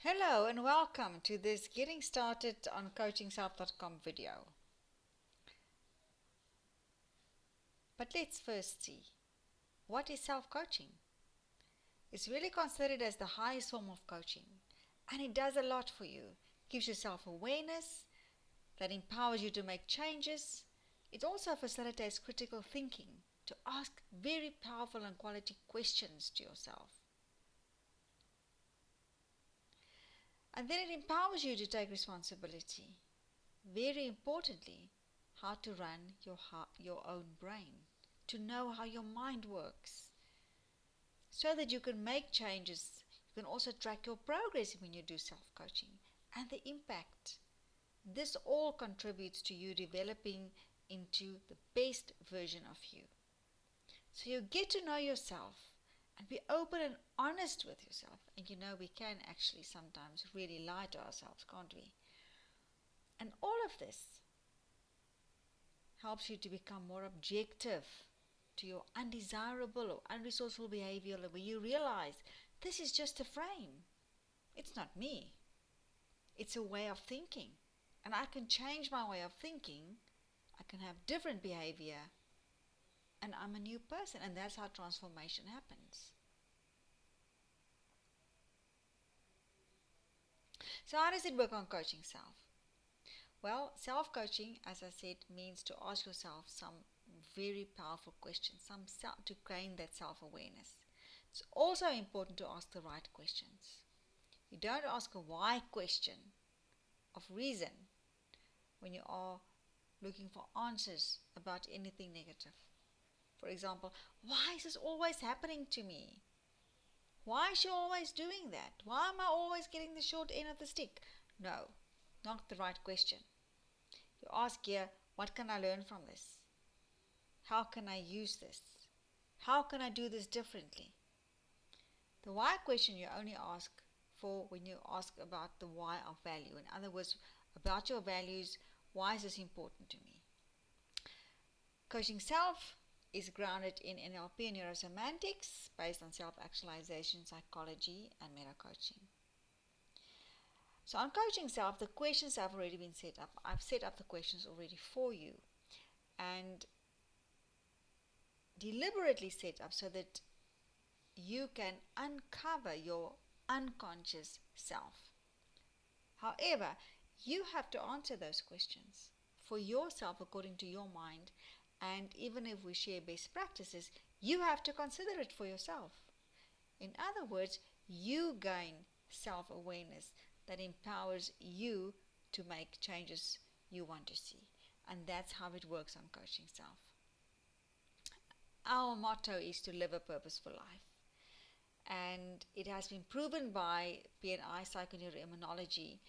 Hello and welcome to this Getting Started on CoachingSelf.com video. But let's first see, what is self-coaching? It's really considered as the highest form of coaching, and it does a lot for you. It gives you self-awareness that empowers you to make changes. It also facilitates critical thinking, to ask very powerful and quality questions to yourself. And then it empowers you to take responsibility. Very importantly, how to run your own brain, to know how your mind works, so that you can make changes. You can also track your progress when you do self-coaching and the impact. This all contributes to you developing into the best version of you. So you get to know yourself and be open and honest with yourself. And we can actually sometimes really lie to ourselves, can't we? And all of this helps you to become more objective to your undesirable or unresourceful behavior, where you realize this is just a frame. It's not me. It's a way of thinking. And I can change my way of thinking. I can have different behavior. And I'm a new person. And that's how transformation happens. So how does it work on coaching self? Well, self-coaching, as I said, means to ask yourself some very powerful questions, to gain that self-awareness. It's also important to ask the right questions. You don't ask a why question of reason when you are looking for answers about anything negative. For example, why is this always happening to me? Why is she always doing that? Why am I always getting the short end of the stick? No, not the right question. You ask here, what can I learn from this? How can I use this? How can I do this differently? The why question you only ask for when you ask about the why of value. In other words, about your values, why is this important to me? Coaching self is grounded in NLP and neurosemantics, based on self-actualization, psychology, and meta-coaching. So on coaching self, the questions have already been set up. I've set up the questions already for you and deliberately set up so that you can uncover your unconscious self. However, you have to answer those questions for yourself according to your mind. And even if we share best practices, you have to consider it for yourself. In other words, you gain self-awareness that empowers you to make changes you want to see. And that's how it works on coaching self. Our motto is to live a purposeful life. And it has been proven by PNI psychoneuroimmunology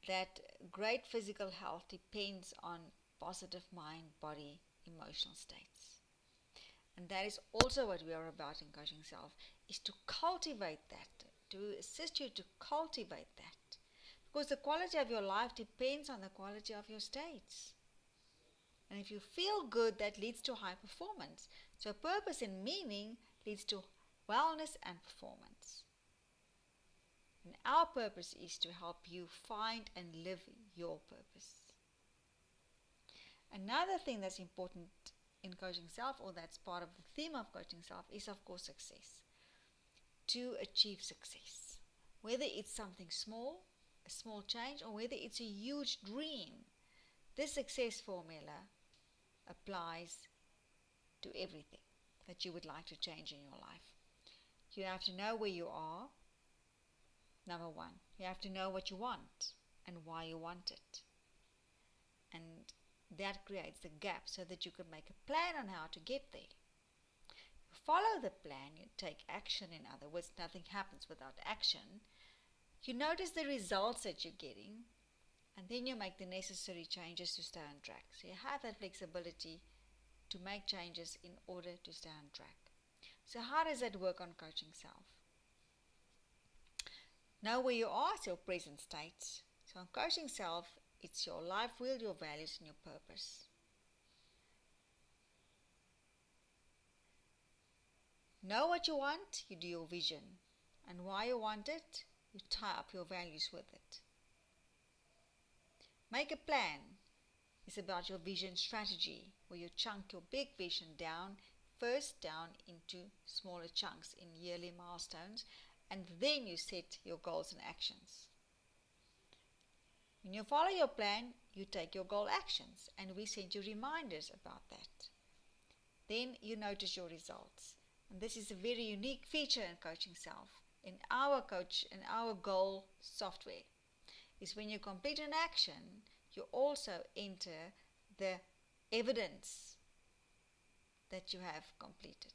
that great physical health depends on positive mind, body, emotional states. And that is also what we are about in coaching self, is to cultivate that, to assist you to cultivate that. Because the quality of your life depends on the quality of your states. And if you feel good, that leads to high performance. So purpose and meaning leads to wellness and performance. And our purpose is to help you find and live your purpose. Another thing that's important in coaching self, or that's part of the theme of coaching self, is of course success. To achieve success. Whether it's something small, a small change, or whether it's a huge dream, this success formula applies to everything that you would like to change in your life. You have to know where you are. Number one, you have to know what you want and why you want it. And that creates the gap so that you can make a plan on how to get there. You follow the plan, you take action. In other words, nothing happens without action. You notice the results that you're getting, and then you make the necessary changes to stay on track. So you have that flexibility to make changes in order to stay on track. So how does that work on coaching self? Know where you are, it's your present state. So on coaching self, it's your life will, your values, and your purpose. Know what you want, you do your vision. And why you want it, You tie up your values with it. Make a plan is about your vision strategy, where you chunk your big vision down into smaller chunks in yearly milestones, and then you set your goals and actions. When you follow your plan, you take your goal actions, and we send you reminders about that. Then you notice your results. And this is a very unique feature in CoachingSelf. In our goal software, is when you complete an action, you also enter the evidence that you have completed.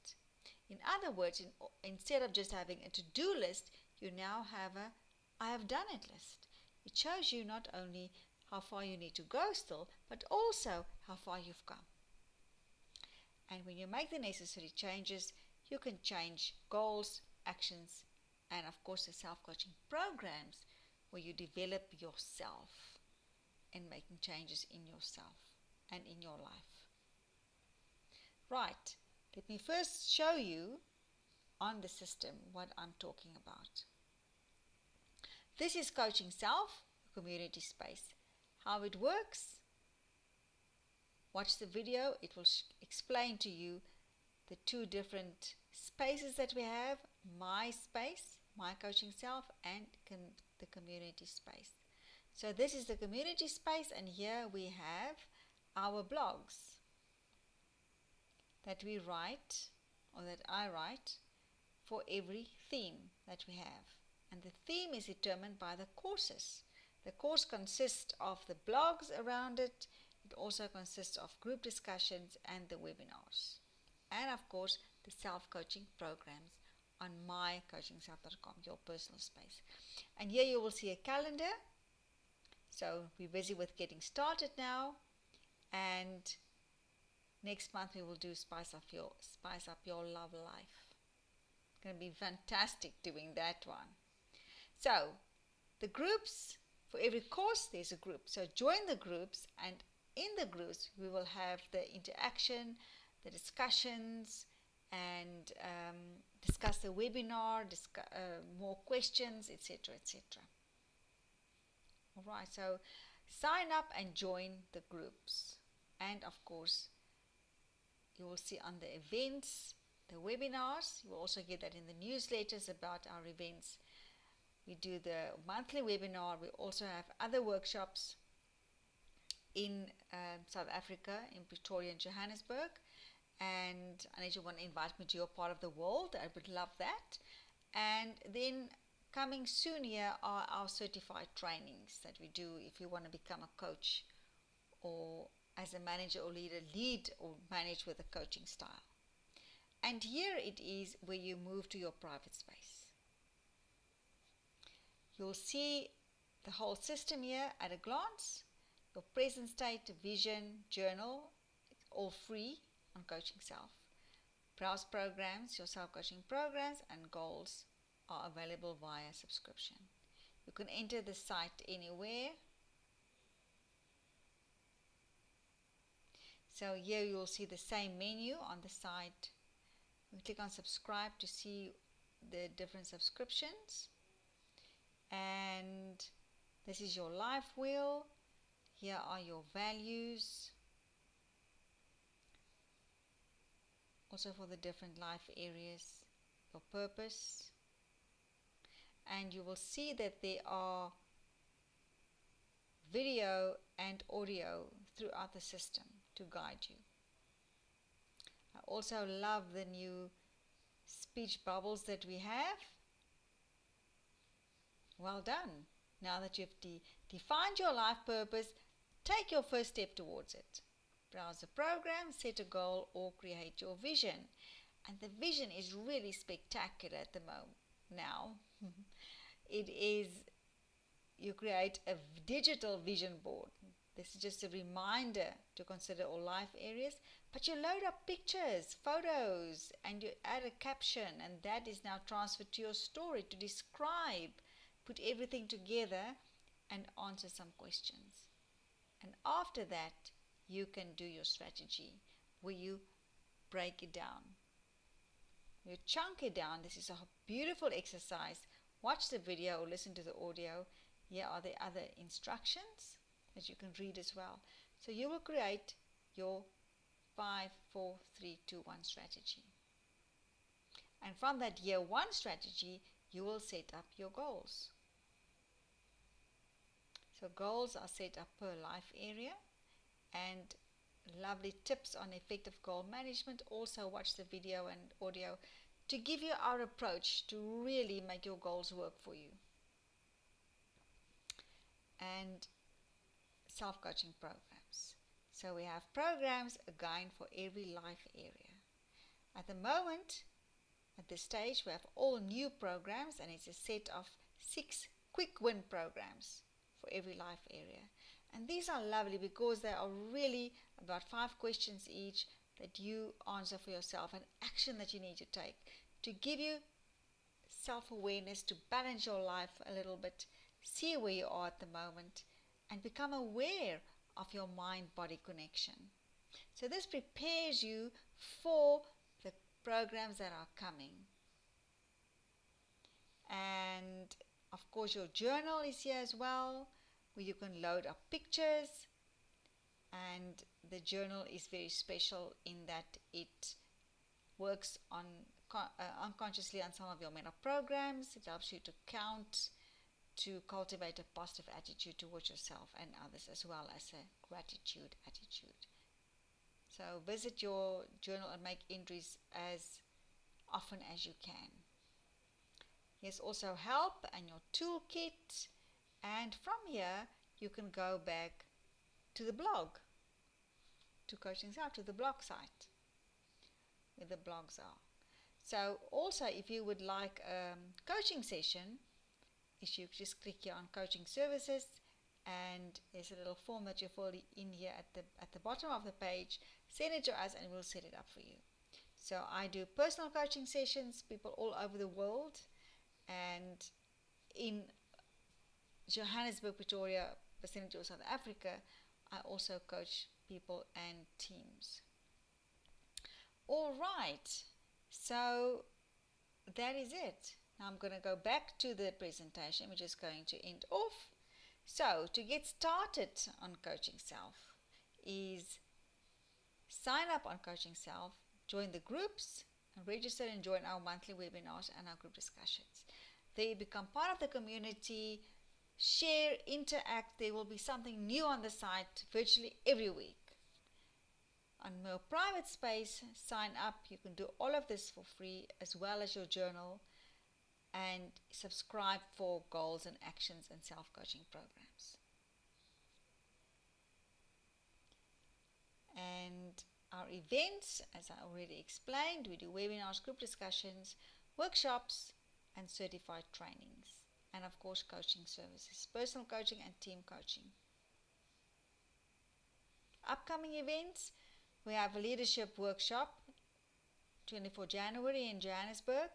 In other words, instead of just having a to-do list, you now have a I have done it list. It shows you not only how far you need to go still, but also how far you've come. And when you make the necessary changes, you can change goals, actions, and of course the self-coaching programs where you develop yourself and making changes in yourself and in your life. Right, let me first show you on the system what I'm talking about. This is CoachingSelf, community space. How it works, watch the video. It will explain to you the two different spaces that we have, my space, my CoachingSelf, and the community space. So this is the community space, and here we have our blogs that we write, or that I write, for every theme that we have. And the theme is determined by the courses. The course consists of the blogs around it. It also consists of group discussions and the webinars. And of course, the self-coaching programs on mycoachingself.com, your personal space. And here you will see a calendar. So we're busy with getting started now. And next month we will do Spice Up Your Love Life. It's going to be fantastic doing that one. So the groups, for every course there's a group. So join the groups, and in the groups we will have the interaction, the discussions, and discuss the webinar, more questions, etc., etc. Alright, so sign up and join the groups. And of course, you will see on the events, the webinars. You will also get that in the newsletters about our events. We do the monthly webinar. We also have other workshops in South Africa, in Pretoria and Johannesburg. And unless you want to invite me to your part of the world, I would love that. And then coming soon here are our certified trainings that we do if you want to become a coach, or as a manager or leader, lead or manage with a coaching style. And here it is where you move to your private space. You'll see the whole system here at a glance. Your present state, vision, journal, it's all free on CoachingSelf. Browse programs, your self-coaching programs and goals are available via subscription. You can enter the site anywhere. So here you will see the same menu on the side. You click on subscribe to see the different subscriptions. And this is your life wheel. Here are your values. Also for the different life areas, your purpose. And you will see that there are video and audio throughout the system to guide you. I also love the new speech bubbles that we have. Well done. Now that you've defined your life purpose, take your first step towards it. Browse the program, set a goal, or create your vision. And the vision is really spectacular at the moment now. It is, you create a digital vision board. This is just a reminder to consider all life areas, but you load up pictures, photos, and you add a caption, and that is now transferred to your story to describe, put everything together, and answer some questions. And after that, you can do your strategy where you break it down. You chunk it down. This is a beautiful exercise watch the video or listen to the audio, here are the other instructions that you can read as well. So you will create your 5, 4, 3, 2, 1 strategy. And from that year 1 strategy, you will set up your goals. So goals are set up per life area, and lovely tips on effective goal management. Also watch the video and audio to give you our approach to really make your goals work for you. And self-coaching programs. So we have programs again for every life area. At the moment, at this stage, we have all new programs, and it's a set of 6 quick win programs for every life area. And these are lovely because they are really about 5 questions each that you answer for yourself, an action that you need to take to give you self-awareness, to balance your life a little bit, see where you are at the moment, and become aware of your mind-body connection. So this prepares you for the programs that are coming. And of course your journal is here as well, where you can load up pictures, and the journal is very special in that it works on unconsciously on some of your mental programs. It helps you to count, to cultivate a positive attitude towards yourself and others, as well as a gratitude attitude. So visit your journal and make entries as often as you can. Here's also help and your toolkit, and from here you can go back to the blog, to CoachingSelf, to the blog site where the blogs are. So also, if you would like a coaching session, is you just click here on coaching services, and there's a little form that you fill in here at the bottom of the page. Send it to us and we'll set it up for you. So I do personal coaching sessions, people all over the world, and in Johannesburg, Pretoria, vicinity of South Africa, I also coach people and teams. All right, so that is it. Now I'm going to go back to the presentation. We're just going to end off. So to get started on CoachingSelf is sign up on CoachingSelf, join the groups, and register and join our monthly webinars and our group discussions. There you become part of the community, share, interact. There will be something new on the site virtually every week. On more private space, sign up. You can do all of this for free, as well as your journal, and subscribe for goals and actions and self-coaching programs. And our events, as I already explained, we do webinars, group discussions, workshops, and certified trainings. And of course, coaching services, personal coaching and team coaching. Upcoming events, we have a leadership workshop, 24 January in Johannesburg.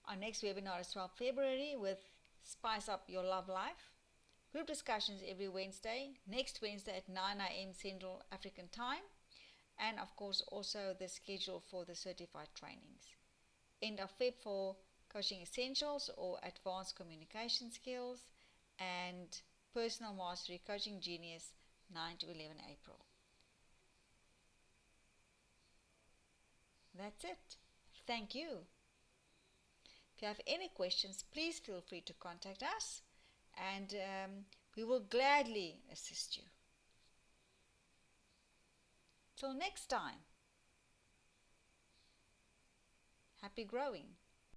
Our next webinar is 12 February with Spice Up Your Love Life. Group discussions every Wednesday, next Wednesday at 9 a.m. Central African Time. And of course also the schedule for the certified trainings. End of Feb for Coaching Essentials or Advanced Communication Skills, and Personal Mastery Coaching Genius 9 to 11 April. That's it. Thank you. If you have any questions, please feel free to contact us, and we will gladly assist you. Till next time, happy growing.